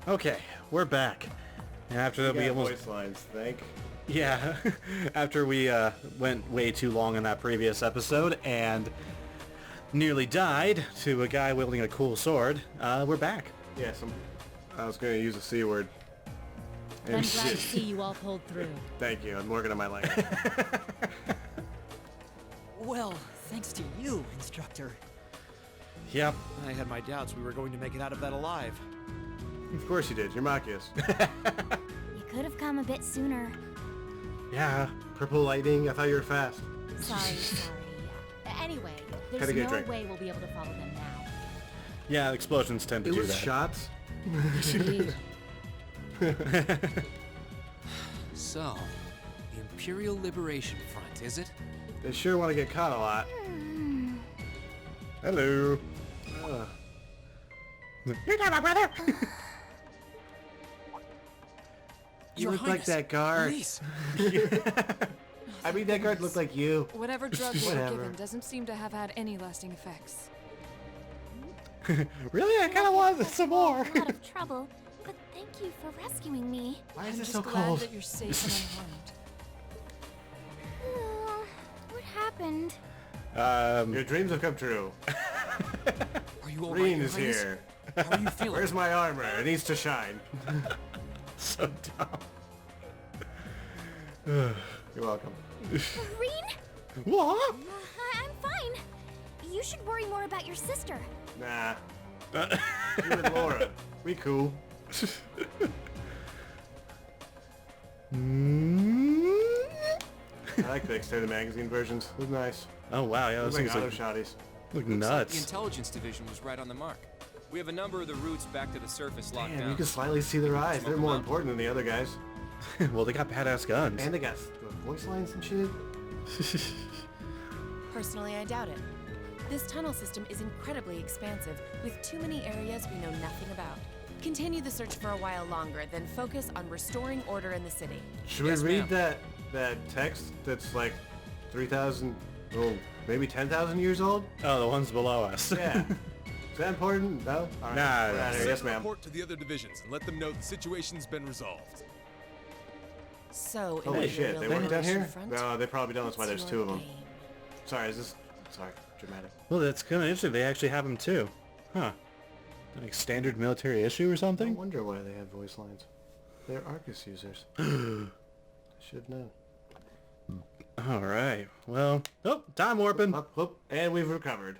Okay, we're back. And after that, we almost voice lines, think. yeah. After we went way too long in that previous episode and nearly died to a guy wielding a cool sword, we're back. Yeah, I was going to use a C word. I'm glad to see you all pulled through. Thank you. I'm working on my language. Well, thanks to you, Instructor. Yep. I had my doubts we were going to make it out of that alive. Of course you did. You're Marcus. You could have come a bit sooner. Yeah, purple lightning. I thought you were fast. Sorry. Anyway, Had a there's good no drink. way we'll be able to follow them now. Yeah, explosions tend to It do was that. shots. Indeed. So, the Imperial Liberation Front, is it? They sure want to get caught a lot. Hello. You're not my brother! You Your look like Highness, that guard. Police! I mean, that guard looked like you. Whatever drug they were Whatever. given doesn't seem to have had any lasting effects. Really? I kind of want some more. A lot of trouble, but thank you for rescuing me. Why is I'm it just so glad cold? that you're safe and unharmed. What happened? Your dreams have come true. Are you alright, Green Your is Highness? here. How are you feeling? Where's my armor? It needs to shine. So dumb. You're welcome. Green? What? I'm fine. You should worry more about your sister. Nah. You and Laura. We cool. I like the extended magazine versions. It was nice. Oh wow, yeah, It those was like things auto look shotties. look The nuts. intelligence division was right on the mark. We have a number of the routes back to the surface locked Damn, down. you can slightly see their eyes. Smoke They're 'em more out. important than the other guys. Well, they got badass guns. And they got voice lines and shit. Personally, I doubt it. This tunnel system is incredibly expansive, with too many areas we know nothing about. Continue the search for a while longer, then focus on restoring order in the city. Should Yes, we read ma'am. that text that's like 3,000, oh, maybe 10,000 years old? Oh, the ones below us. Yeah. Is that important? No? All right. Nah, We're outta here. nah. Yes, ma'am. Report to the other divisions and let them know the situation's been resolved. So, Holy shit, they work down here? Front? No, they probably don't. That's why It's there's your two of them. game. Sorry, sorry, dramatic. Well, that's kind of interesting. They actually have them too. Huh. Like standard military issue or I something? wonder why they have voice lines. They're Arcus users. I should have known. Alright. Well, oh, time warping. Up, up, and we've recovered.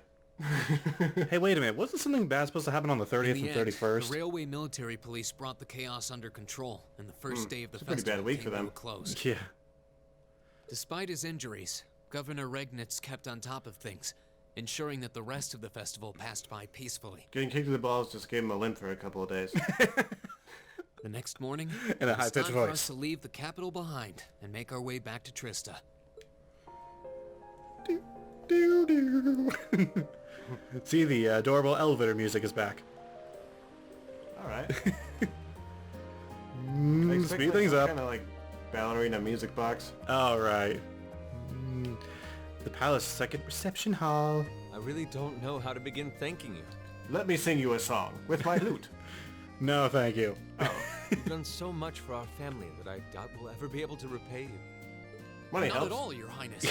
Hey, wait a minute. Wasn't something bad supposed to happen on the 30th In the and end, 31st? the railway military police brought the chaos under control, and the first day of the it's a pretty festival bad week came for them. to a close. Yeah. Despite his injuries, Governor Regnitz kept on top of things, ensuring that the rest of the festival passed by peacefully. Getting kicked in the balls just gave him a limp for a couple of days. The next morning, In a it was high-pitched time for voice. us to leave the capital behind and make our way back to Trista. Doo-doo. See, the adorable elevator music is back. Alright. Speed things up. Kind of like ballerina music box. Alright. The palace second reception hall. I really don't know how to begin thanking you. Let me sing you a song with my lute. No, thank you. You've done so much for our family that I doubt we'll ever be able to repay you. Money Not helps. at all, Your Highness.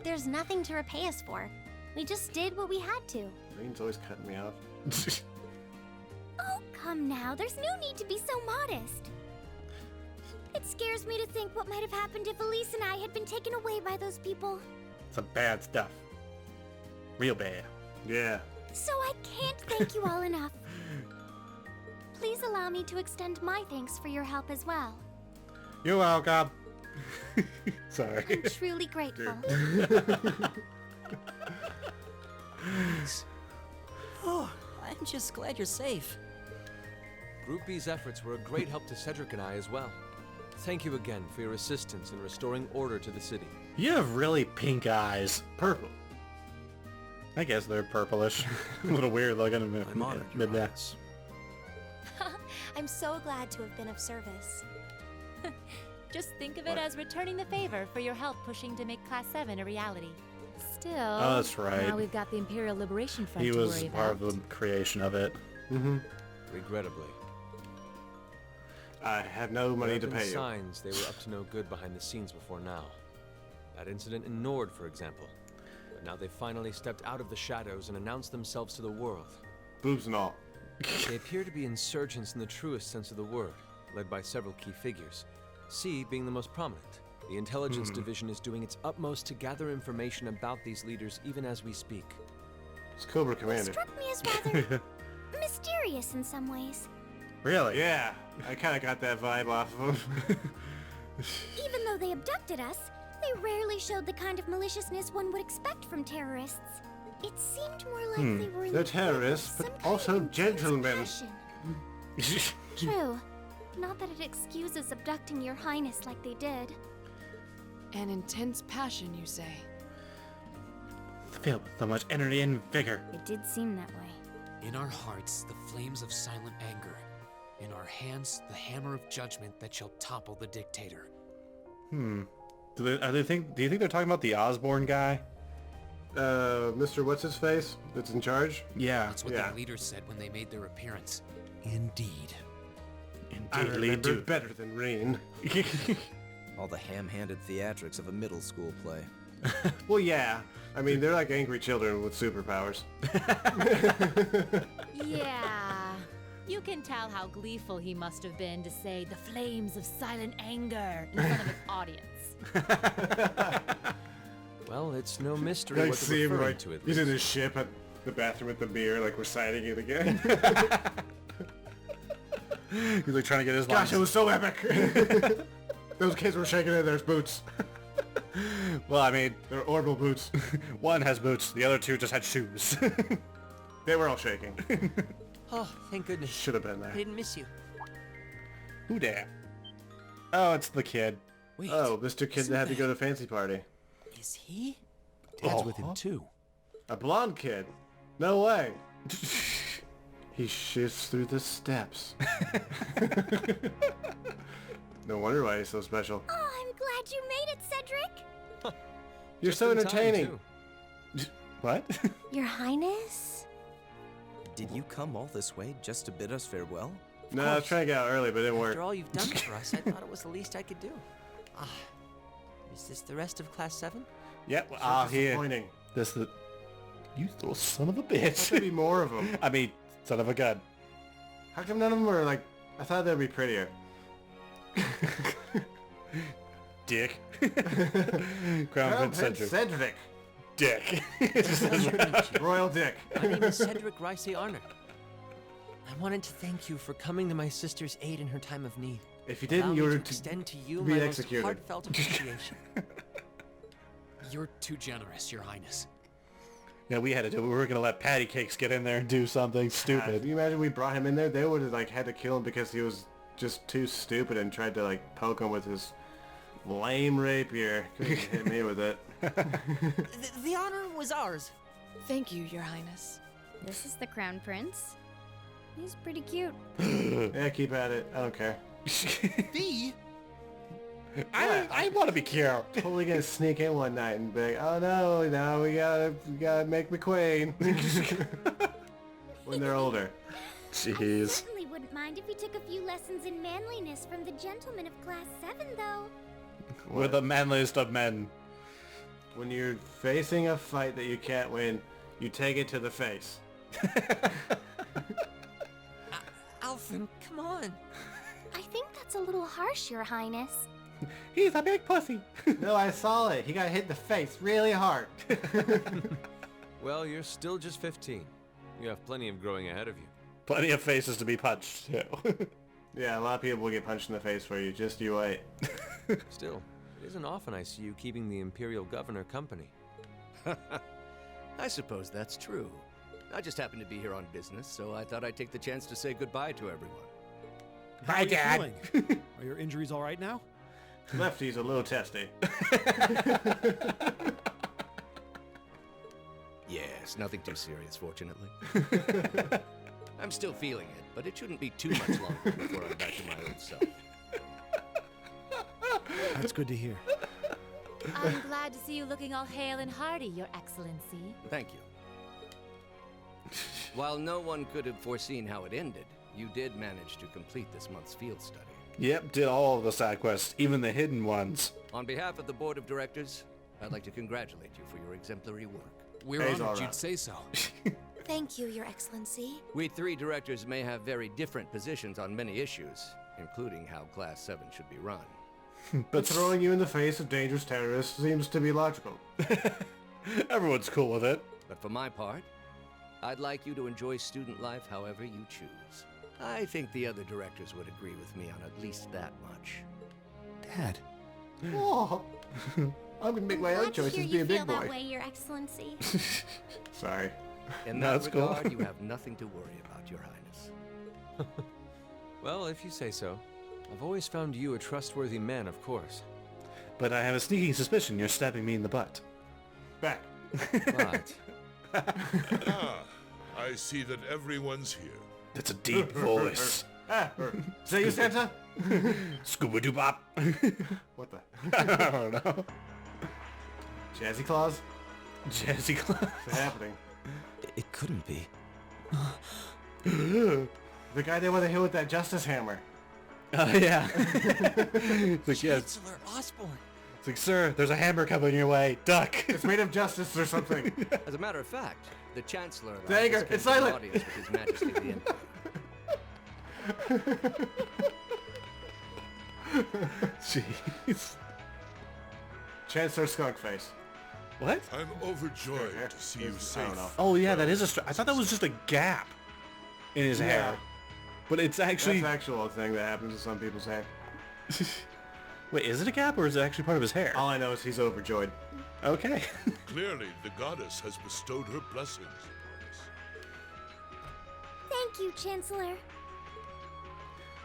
There's nothing to repay us for. We just did what we had to. Green's always cutting me off. Oh, come now. There's no need to be so modest. It scares me to think what might have happened if Elise and I had been taken away by those people. Some bad stuff. Real bad. Yeah. So I can't thank you all enough. Please allow me to extend my thanks for your help as well. You're welcome. Sorry. I'm truly grateful. Oh, I'm just glad you're safe. Group B's efforts were a great help to Cedric and I as well. Thank you again for your assistance in restoring order to the city. You have really pink eyes. Purple. I guess they're purplish. A little weird looking. I'm honored, Your Mid- Highness. I'm so glad to have been of service. Just think of it as returning the favor for your help pushing to make Class 7 a reality. Still, Oh, that's right. now we've got the Imperial Liberation Front He to was worry part about. of the creation of it. Regrettably. I have no money to There have pay been you. signs they were up to no good behind the scenes before now. That incident in Nord, for example. But now they finally stepped out of the shadows and announced themselves to the world. Boobs and all. They appear to be insurgents in the truest sense of the word, led by several key figures. SEED being the most prominent. The intelligence division is doing its utmost to gather information about these leaders even as we speak. It's Cobra Commander. Struck me as rather mysterious in some ways. Really? Yeah, I kind of got that vibe off of him. Even though they abducted us, they rarely showed the kind of maliciousness one would expect from terrorists. It seemed more like they were in They're the thick of terrorists, but some kind also of intense gentlemen. passion. True. Not that it excuses abducting your highness like they did. An intense passion, you say? Filled with so much energy and vigor. It did seem that way. In our hearts, the flames of silent anger. In our hands, the hammer of judgment that shall topple the dictator. Do you think they're talking about the Osborne guy? Mr. What's-His-Face that's in charge? Yeah. That's what Yeah. the leaders said when they made their appearance. Indeed. I Indeed, remember do. better than Rain. All the ham-handed theatrics of a middle school play. Well, yeah. I mean, they're like angry children with superpowers. Yeah. You can tell how gleeful he must have been to say the flames of silent anger in front of an audience. Well, it's no mystery Like, what see they're him, referring like, to at he's in least. his ship at the bathroom with the beer, like, reciting it again. He's like trying to get his Gosh, lines. it was so epic! Those kids were shaking in their boots. Well, I mean, They're orbital boots. one has boots, the other two just had shoes. They were all shaking. Oh, thank goodness. Should have been there. I didn't miss you. Who dare? Oh, it's the kid. Wait. Oh, Mr. Kid that had to go to fancy party. Is he? Dad's with him too. A blonde kid? No way. He shifts through the steps. No wonder why he's so special. Oh, I'm glad you made it, Cedric. You're Just so in time, entertaining. too. What? Your Highness? Did you come all this way just to bid us farewell? No, I was trying to get out early, but it didn't work. After all you've done for us, I thought it was the least I could do. Ah, is this the rest of Class 7? Yep. So Here. disappointing. This the. You little son of a There bitch. should be more of them. I mean, son of a gun. How come none of them are like? I thought they'd be prettier. Dick. Crown Prince Cedric. Cedric. Dick. Royal Dick. My name is Cedric Ricey Arner. I wanted to thank you for coming to my sister's aid in her time of need. If you Allow didn't, me you were to to extend to you be my executed. most heartfelt appreciation. You're too generous, Your Highness. Yeah, we had to do. We were gonna let Patty Cakes get in there and do something Can stupid. you imagine we brought him in there? They would have like had to kill him because he was just too stupid and tried to like poke him with his lame rapier. Couldn't hit me with it. The honor was ours. Thank you, Your Highness. This is the Crown Prince. He's pretty cute. Yeah, keep at it. I don't care. Fee? I want to be cute. Totally gonna sneak in one night and be like, oh no, now we gotta make me queen. When they're older. I Jeez. certainly wouldn't mind if he took a few lessons in manliness from the gentlemen of Class 7, though. We're the manliest of men. When you're facing a fight that you can't win, you take it to the face. Alvin, come on. I think that's a little harsh, Your Highness. He's a big pussy. No, I saw it. He got hit in the face really hard. Well, you're still just 15. You have plenty of growing ahead of you. Plenty of faces to be punched too. Yeah, a lot of people will get punched in the face for you. Just you wait. Still, it isn't often I see you keeping the Imperial Governor company. I suppose that's true. I just happened to be here on business, so I thought I'd take the chance to say goodbye to everyone. Bye, Dad. Are your injuries all right now? Lefty's a little testy. Yes, nothing too serious, fortunately. I'm still feeling it, but it shouldn't be too much longer before I'm back to my old self. That's good to hear. I'm glad to see you looking all hale and hearty, Your Excellency. Thank you. While no one could have foreseen how it ended, you did manage to complete this month's field study. Yep, did all of the side quests, even the hidden ones. On behalf of the board of directors, I'd like to congratulate you for your exemplary work. We're honored you'd say so. Thank you, Your Excellency. We 3 directors may have very different positions on many issues, including how Class 7 should be run. But throwing you in the face of dangerous terrorists seems to be logical. Everyone's cool with it. But for my part, I'd like you to enjoy student life however you choose. I think the other directors would agree with me on at least that much. Dad. Oh, I'm gonna make my own choices, be a big boy. That way, Your Excellency. Sorry. In No, that it's regard, cool. you have nothing to worry about, Your Highness. Well, if you say so. I've always found you a trustworthy man, of course. But I have a sneaking suspicion you're stabbing me in the butt. Back. But Ah, I see that everyone's here. That's a deep voice. Is that you, Santa? Scooba-doo-bop. What the? I don't know. Jazzy Claus? Jazzy Claus. What's happening? It couldn't be. The guy they want to hit with that justice hammer. Oh, yeah. It's like, yes. Chancellor Osborne. It's like, sir, there's a hammer coming your way. Duck. It's made of justice or something. As a matter of fact, the Chancellor of Dagger, it's silent. audience with His Majesty the Emperor. Jeez. Chancellor Skunkface. What? I'm overjoyed to see you safe. Oh, yeah, that is a I thought that was just a gap in his hair. But it's actually... That's an actual thing that happens to some people's hair. Wait, is it a gap or is it actually part of his hair? All I know is he's overjoyed. Okay. Clearly, the goddess has bestowed her blessings upon us. Thank you, Chancellor.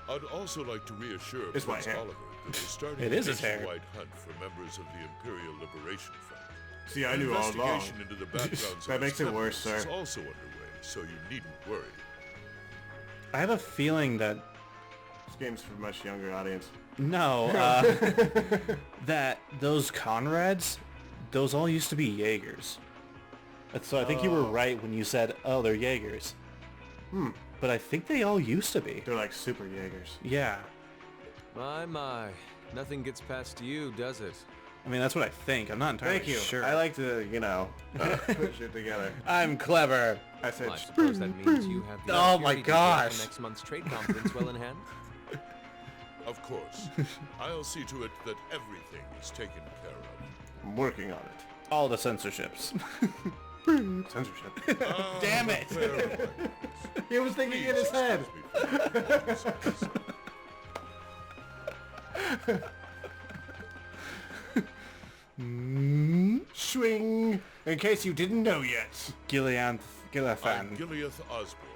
I'd also like to reassure It's my Prince hair. Oliver that we're starting It a is his hair. nationwide hunt for members of the Imperial Liberation Front. See, I knew all along. Investigation into the backgrounds That of makes its it worse, members sir. is also underway, so you needn't worry. I have a feeling that... This game's for a much younger audience. No, that those Conrads, those all used to be Jaegers. So I think you were right when you said, oh, they're Jaegers. But I think they all used to be. They're like super Jaegers. Yeah. my. Nothing gets past you, does it? I mean, that's what I think. I'm not entirely Thank you. sure. I like to, you know, put shit together. I'm clever. I said, Well, I suppose that means you have the Oh my opportunity to get gosh. next month's trade conference well in hand. Of course. I'll see to it that everything is taken care of. I'm working on it. All the censorships. Censorship. Damn it. He was thinking in his head. Swing. In case you didn't know yet. Gillian, I'm Gillathan. Gileath Osborne,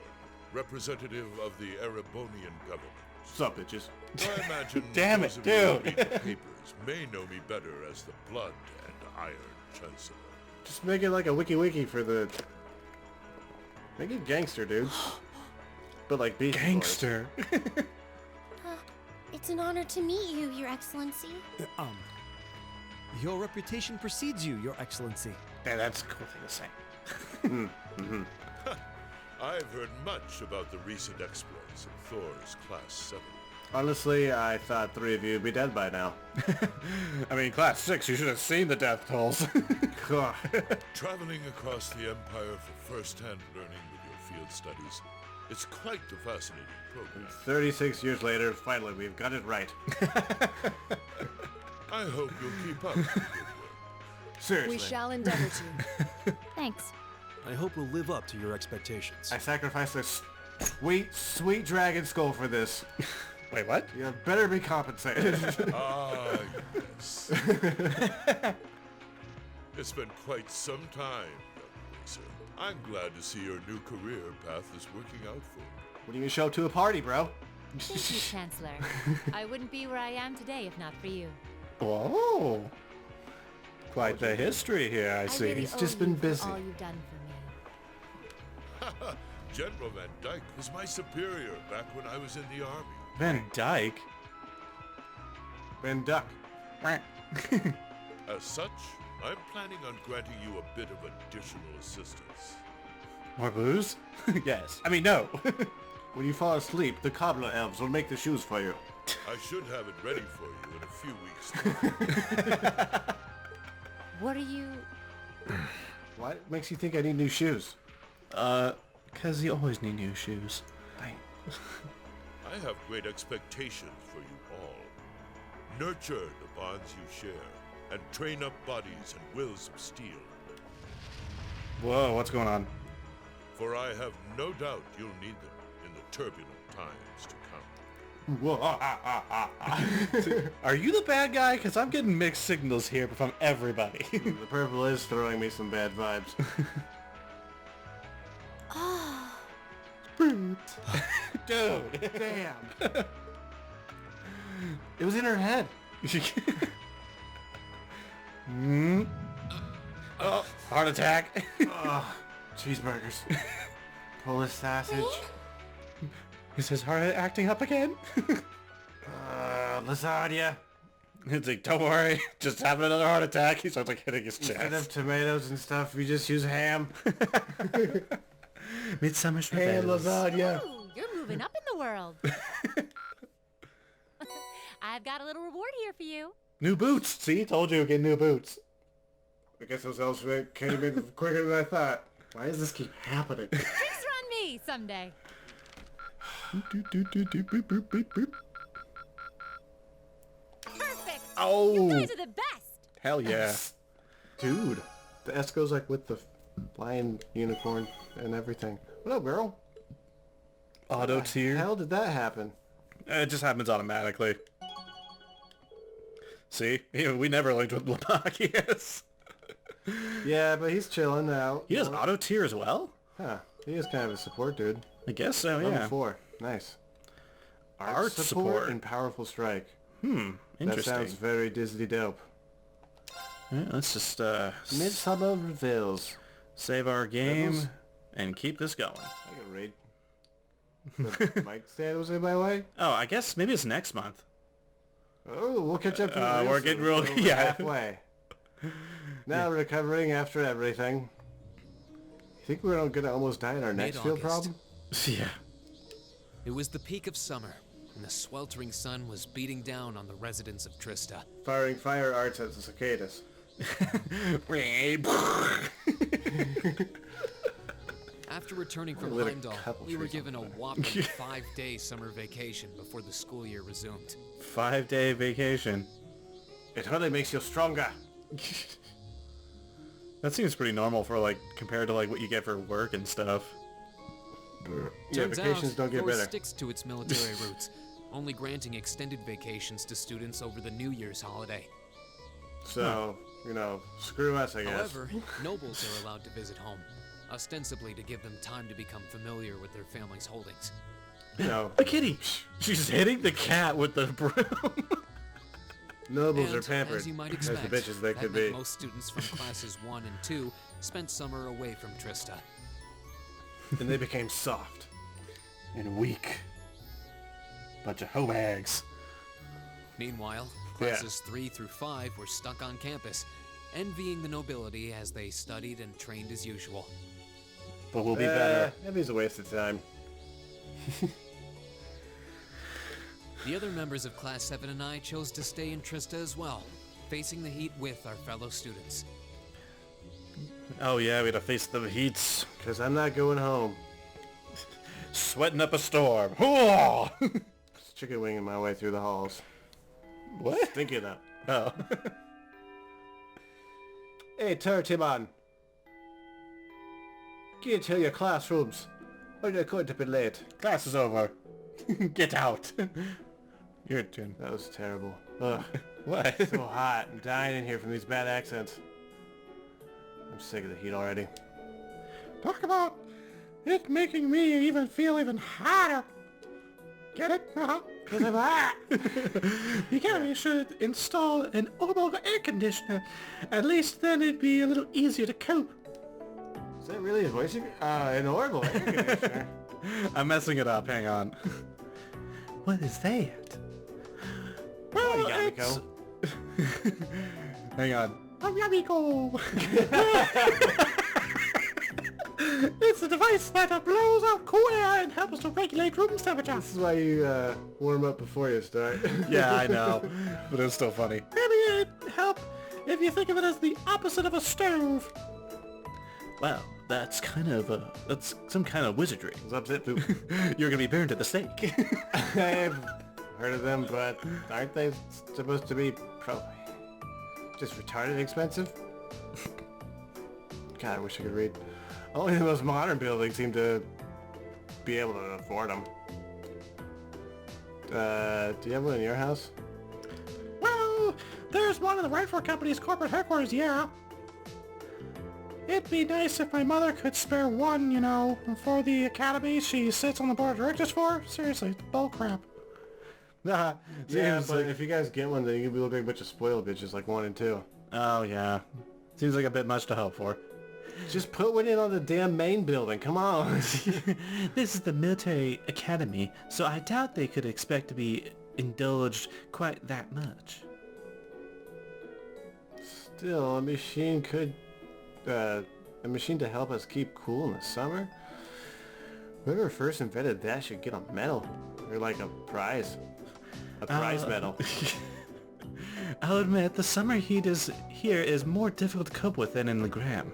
representative of the Erebonian government. What's up, bitches? I imagine Damn those it, of you who dude. read the papers may know me better as the Blood and Iron Chancellor. Just make it like a wiki for the... Make it gangster, dude. But like Beastie Boys. Gangster. It's an honor to meet you, Your Excellency. Your reputation precedes you, Your Excellency. Yeah, that's a cool thing to say. I've heard much about the recent exploits of Thor's Class 7. Honestly, I thought 3 of you would be dead by now. I mean, Class 6, you should have seen the death tolls. Traveling across the Empire for first-hand learning with your field studies, it's quite the fascinating program. 36 years later, finally, we've got it right. I hope you'll keep up the good work. Seriously. We shall endeavor to. Thanks. I hope we'll live up to your expectations. I sacrificed a sweet, sweet dragon skull for this. Wait, what? You better be compensated. Ah, yes. It's been quite some time, young racer. I'm glad to see your new career path is working out for you. When do you show up to a party, bro? Thank you, Chancellor. I wouldn't be where I am today if not for you. Whoa. Quite the history here, I see. Really He's owe just you been for busy. all you've done for me. General Van Dyke was my superior back when I was in the army. Van Dyke? Van Duck. As such, I'm planning on granting you a bit of additional assistance. More booze? Yes. I mean, no. When you fall asleep, the cobbler elves will make the shoes for you. I should have it ready for you in a few weeks' time. What are you... What makes you think I need new shoes? Because you always need new shoes. I have great expectations for you all. Nurture the bonds you share, and train up bodies and wills of steel. Whoa, what's going on? For I have no doubt you'll need them in the turbulent times to come. Whoa, Are you the bad guy? Because I'm getting mixed signals here from everybody. The purple is throwing me some bad vibes. Dude. Damn. It was in her head. Oh, heart attack. Cheeseburgers. Polish sausage. Is his heart acting up again? Lasagna. It's like, don't worry, just having another heart attack. He starts like hitting his Instead of chest. tomatoes and stuff, we just use ham. Midsummer's Ham Revenge. lasagna. Ooh, you're moving up in the world. I've got a little reward here for you. New boots. See, told you get new boots. I guess those elves came to me quicker than I thought. Why does this keep happening? Drinks are on me someday. Perfect. Oh. You guys are the best. Hell yeah. Dude, the S goes like with the lion unicorn and everything. What up, girl? Auto How tier. the hell did that happen? It just happens automatically. See? We never linked with Blamakius. Yeah, but he's chilling now. He does auto tier as well? Huh. He is kind of a support dude. I guess so, Level yeah. 4. Nice. Art support. and powerful strike. Interesting. That sounds very Disney dope. Yeah, let's just Midsummer Reveals. save our game Rebels? and keep this going. I can read. The mic stand was in my way. Oh, I guess maybe it's next month. Oh, we'll catch up to we're getting real halfway. Now recovering after everything. You think we're gonna almost die in our next field Mid-August. problem? Yeah. It was the peak of summer, and the sweltering sun was beating down on the residents of Trista. Firing fire arts at the cicadas. After returning from lit a Heimdall, couple we were trees on given a whopping 5-day summer vacation before the school year resumed. 5-day vacation. It only makes you stronger. That seems pretty normal for like compared to like what you get for work and stuff. Yeah, Turns vacations out, don't get Force better. sticks to its military roots, only granting extended vacations to students over the New Year's holiday. So, you know, screw us, I guess. However, nobles are allowed to visit home, ostensibly to give them time to become familiar with their family's holdings. No, The kitty! She's hitting the cat with the broom. nobles And, are pampered as you might as expect, the bitches they that could meant be. most students from classes 1 and 2 spent summer away from Trista. And they became soft. And weak. Bunch of hoe bags. Meanwhile, classes 3 through 5 were stuck on campus, envying the nobility as they studied and trained as usual. But we'll be better. Envy's a waste of time. The other members of Class 7 and I chose to stay in Trista as well, facing the heat with our fellow students. Oh yeah, we had to face the heats. Because I'm not going home. Sweating up a storm. Whoa! Just chicken winging my way through the halls. What? Thinking up. Oh. Hey, Timon. Get to your classrooms. Or you're going to be late. Class is over. Get out. Your turn. That was terrible. Ugh. What? So hot. I'm dying in here from these bad accents. I'm sick of the heat already. Talk about it making me even feel even hotter. Get it? Because I'm hot. You should install an Orbo air conditioner. At least then it'd be a little easier to cope. Is that really his voice? An Orville air conditioner. I'm messing it up. Hang on. What is that? Well, Well, Yamiko. Hang on. Oh, Yamiko. It's a device that blows out cool air and helps to regulate room temperature. This is why you warm up before you start. Yeah, I know, but it's still funny. Maybe it'd help if you think of it as the opposite of a stove. Wow, that's that's some kind of wizardry. You're gonna be burned at the stake. I've heard of them, but aren't they supposed to be just retarded expensive? God, I wish I could read. Only the most modern buildings seem to be able to afford them. Do you have one in your house? Well, there's one in the Rifle Company's corporate headquarters, yeah. It'd be nice if my mother could spare one, you know, for the academy she sits on the board of directors for. Seriously, it's bull crap. Nah, yeah, but if you guys get one, then you can look like a bunch of spoiled bitches like 1 and 2. Oh, yeah. Seems like a bit much to hope for. Just put one in on the damn main building, come on. This is the military academy, so I doubt they could expect to be indulged quite that much. Still, a machine to help us keep cool in the summer? Whoever first invented that should get a medal. Or like a prize. A prize medal. I'll admit, the summer heat here is more difficult to cope with than in Legram.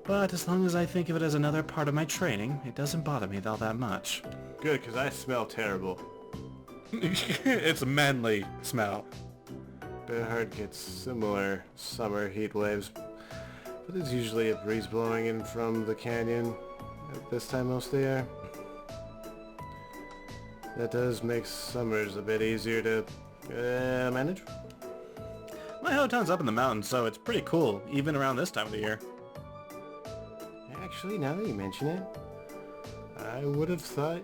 But as long as I think of it as another part of my training, it doesn't bother me all that much. Good, because I smell terrible. It's a manly smell. Bearheart gets similar summer heat waves, but there's usually a breeze blowing in from the canyon at this time most of the year. That does make summers a bit easier to manage. My hometown's up in the mountains, so it's pretty cool, even around this time of the year. Actually, now that you mention it, I would have thought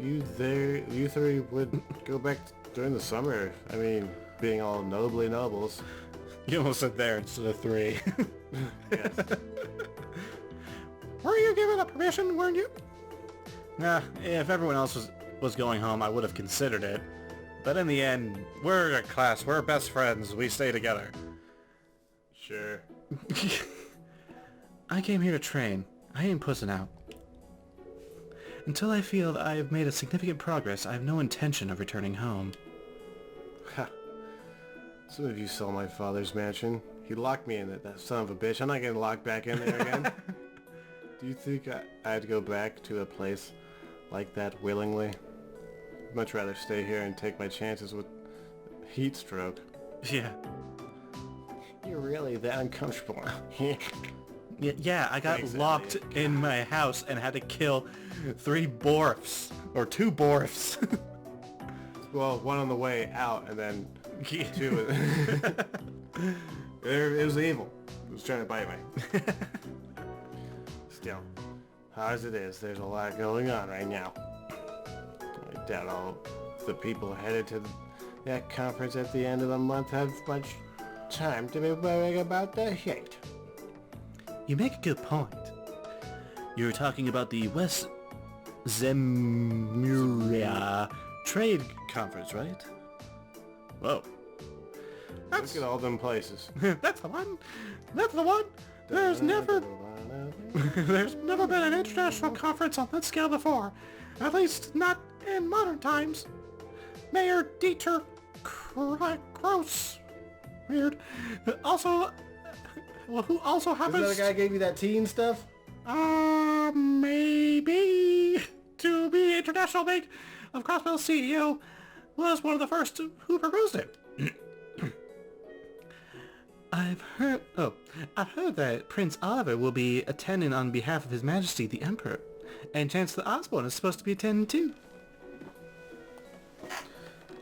you three would go back during the summer. I mean, being all nobly nobles. You almost said there instead of 3. Yes. Were you given the permission, weren't you? Nah, if everyone else was going home, I would have considered it. But in the end, we're a class, we're best friends, we stay together. Sure. I came here to train. I ain't pussing out. Until I feel that I have made a significant progress, I have no intention of returning home. Ha. Some of you saw my father's mansion. He locked me in it, that son of a bitch. I'm not getting locked back in there again. Do you think I'd go back to a place like that willingly? I'd much rather stay here and take my chances with heat stroke. Yeah. You're really that uncomfortable. Yeah, I got locked in my house and had to kill 3 borfs. Or 2 borfs. Well, one on the way out and then 2. It was evil. It was trying to bite me. Still, hard as it is, there's a lot going on right now. I doubt all the people headed to that conference at the end of the month have much time to be worrying about the heat. You make a good point. You're talking about the West Zemuria Trade Conference, right? Whoa. Look at all them places. That's the one. That's the one. There's never been an international conference on that scale before. At least not in modern times. Mayor Dieter Gross. Weird. Also, well, who also happens... Is that the guy who gave you that teen stuff? Maybe. To be International Bank of Crossbell's CEO was one of the first who proposed it. I've heard that Prince Oliver will be attending on behalf of His Majesty the Emperor, and Chancellor Osborne is supposed to be attending too.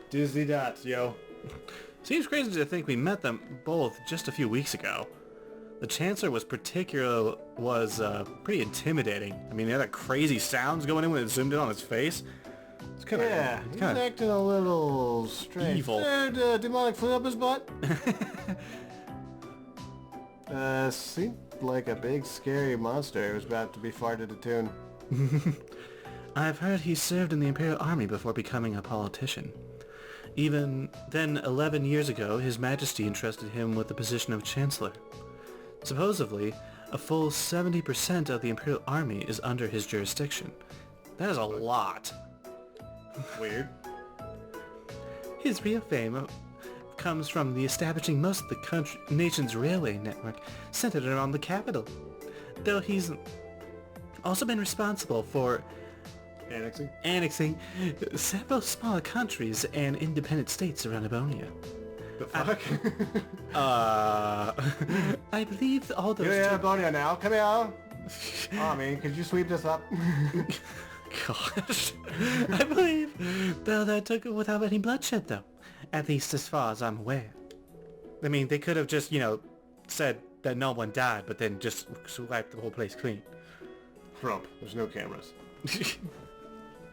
Disney dots, yo. Seems crazy to think we met them both just a few weeks ago. The Chancellor was pretty intimidating. I mean, he had that crazy sounds going in when it zoomed in on his face. It's kind of he's acting a little strange. Evil. Demonic flew up his butt. Seemed like a big scary monster was about to be farted to tune. I've heard he served in the Imperial Army before becoming a politician. Even then, 11 years ago, His Majesty entrusted him with the position of Chancellor. Supposedly, A full 70% of the Imperial Army is under his jurisdiction. That is a lot. Weird. His real fame comes from the establishing most of the nation's railway network centered around the capital. Though he's also been responsible for annexing several small countries and independent states around Ebonia. The fuck? I believe all those... Yeah, Ebonia now. Come here. Oh, man, could you sweep this up? Gosh. I believe Belda took it without any bloodshed, though. At least as far as I'm aware. I mean, they could have just, said that no one died, but then just wiped the whole place clean. Trump. There's no cameras.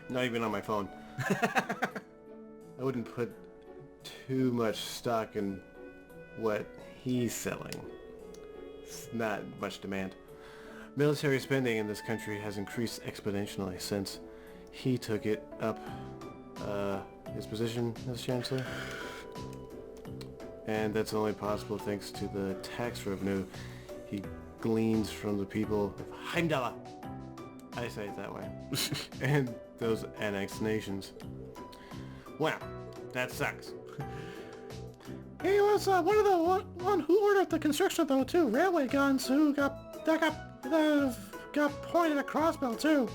Not even on my phone. I wouldn't put too much stock in what he's selling. It's not much demand. Military spending in this country has increased exponentially since he took it up his position as Chancellor. And that's only possible thanks to the tax revenue he gleans from the people of Heimdall. I say it that way. And those annexed nations. Well, that sucks. He was one who ordered the construction of the 2 railway guns who got pointed at Crossbell too.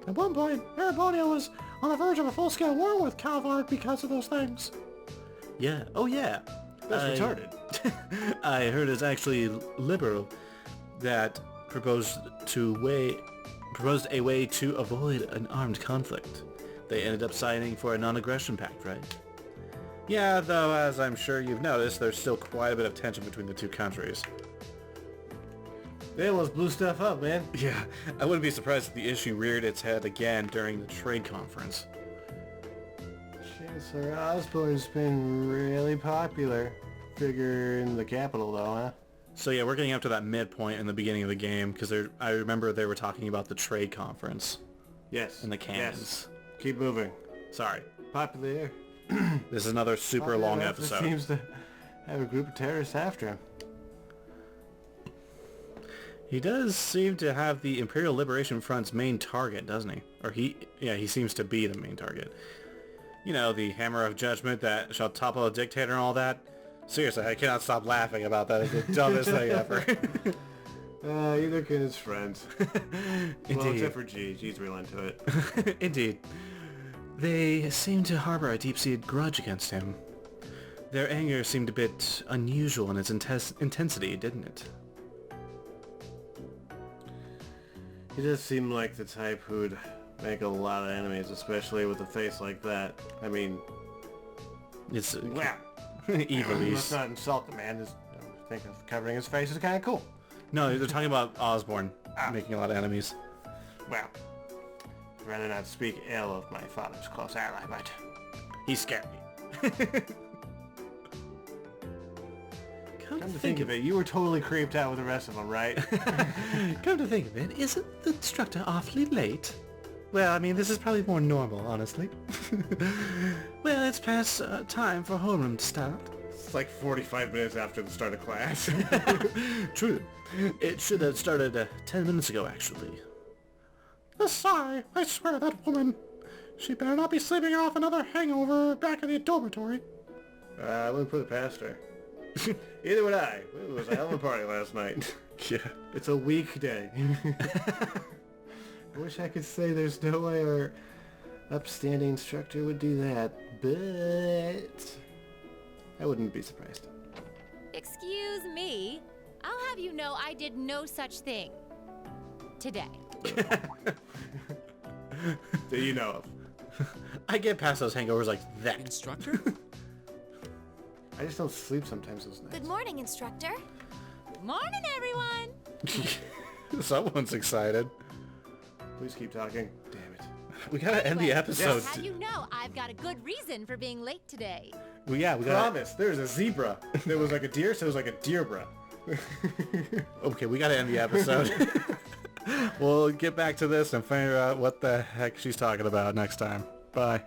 At one point, Erebonia was on the verge of a full-scale war with Calvard because of those things. Yeah, oh yeah. That's retarded. I heard it's actually liberal that proposed a way to avoid an armed conflict. They ended up signing for a non-aggression pact, right? Yeah, though, as I'm sure you've noticed, there's still quite a bit of tension between the 2 countries. They almost blew stuff up, man. Yeah, I wouldn't be surprised if the issue reared its head again during the trade conference. Chancellor Osborne's been really popular figure in the capital, though, huh? So yeah, we're getting up to that midpoint in the beginning of the game, because I remember they were talking about the trade conference. Yes. And the cannons. Yes. Keep moving. Sorry. Popular. This is another super long episode. Seems to have a group of terrorists after him. He does seem to have the Imperial Liberation Front's main target, doesn't he? Or he seems to be the main target. You know, the hammer of judgment that shall topple a dictator and all that. Seriously, I cannot stop laughing about that. It's the dumbest thing ever. Either can his friends. Indeed. Well, except for G. G's real into it. Indeed. They seem to harbor a deep-seated grudge against him. Their anger seemed a bit unusual in its intensity, didn't it? He does seem like the type who'd make a lot of enemies, especially with a face like that. I mean... It's... wow. Evilise. Let's not insult the man. Just think of covering his face is kind of cool. No, they're talking about Osborne making a lot of enemies. Well, I'd rather not speak ill of my father's close ally, but he's scared me. Come to think of it, you were totally creeped out with the rest of them, right? Come to think of it, isn't the instructor awfully late? Well, I mean, this is probably more normal, honestly. Well, it's past time for homeroom to start. It's like 45 minutes after the start of class. True. It should have started 10 minutes ago, actually. Sorry, I swear that woman. She better not be sleeping off another hangover back in the dormitory. I wouldn't put it past her. Either would I. It was a hell of a party last night. Yeah. It's a weekday. I wish I could say there's no way our upstanding instructor would do that, but I wouldn't be surprised. Excuse me. I'll have you know I did no such thing. Today. That you know of. I get past those hangovers like that. Instructor? I just don't sleep sometimes those nights. Good morning, instructor. Morning, everyone. Someone's excited. Please keep talking. Damn it. We gotta end the episode. Yes. Have you know I've got a good reason for being late today. Well, yeah, we gotta... Promise. There's a zebra. There was like a deer, so it was like a deerbra. Okay, we gotta end the episode. We'll get back to this and figure out what the heck she's talking about next time. Bye.